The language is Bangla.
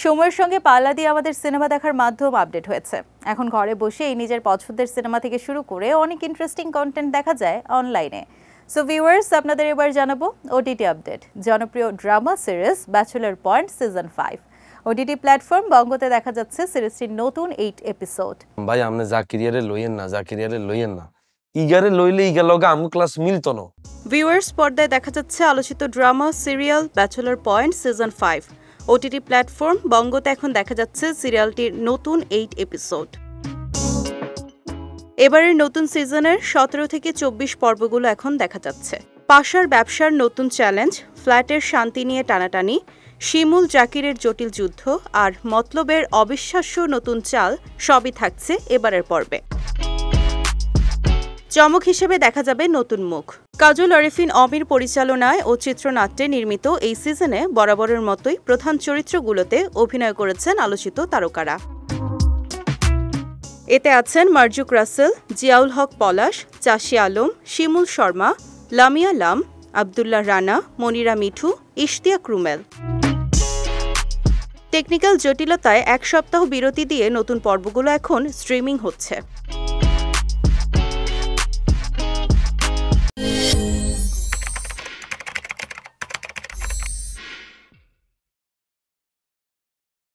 সময়ের সঙ্গে পাল্লা দিয়ে আমাদের সিনেমা দেখার মাধ্যম আপডেট হয়েছে। এখন ঘরে বসেই নিজের পছন্দের সিনেমা থেকে শুরু করে অনেক ইন্টারেস্টিং কন্টেন্ট দেখা যায় অনলাইনে। সো ভিউয়ার্স, আপনাদের এবার জানাবো ওটিটি আপডেট। জনপ্রিয় drama series bachelor point season 5 OTT platform বঙ্গতে দেখা যাচ্ছে সিরিজটির নতুন 8 এপিসোড। ভাই আপনি জাকিরিয়ারে লইয়েন না ইগারে লইলে ইগা লগে আমু ক্লাস মিলতো না। ভিউয়ার্স, পর্দায় দেখা যাচ্ছে আলোচিত drama serial bachelor point season 5 OTT platform বঙ্গতে এখন দেখা যাচ্ছে সিরিয়ালটির নতুন 8 এপিসোড। এবারের নতুন সিজনের 17 থেকে 24 পর্বগুলো এখন দেখা যাচ্ছে। পাশার ব্যবসার নতুন চ্যালেঞ্জ, ফ্ল্যাটের শান্তি নিয়ে টানাটানি, শিমুল জাকিরের জটিল যুদ্ধ আর মতলবের অবিশ্বাস্য নতুন চাল সবই থাকছে এবারের পর্বে। চমক হিসেবে দেখা যাবে নতুন মুখ। কাজল আরিফিন অমির পরিচালনায় ও চিত্রনাট্যে নির্মিত এই সিজনে বরাবরের মতোই প্রধান চরিত্রগুলোতে অভিনয় করেছেন আলোচিত তারকারা। এতে আছেন মারজুক রাসেল, জিয়াউল হক পলাশ, চাষী আলম, শিমুল শর্মা, লামিয়া লাম, আব্দুল্লাহ রানা, মনিরা মিঠু, ইশতিয়াক রুমেল। টেকনিক্যাল জটিলতায় 1 সপ্তাহ বিরতি দিয়ে নতুন পর্বগুলো এখন স্ট্রিমিং হচ্ছে।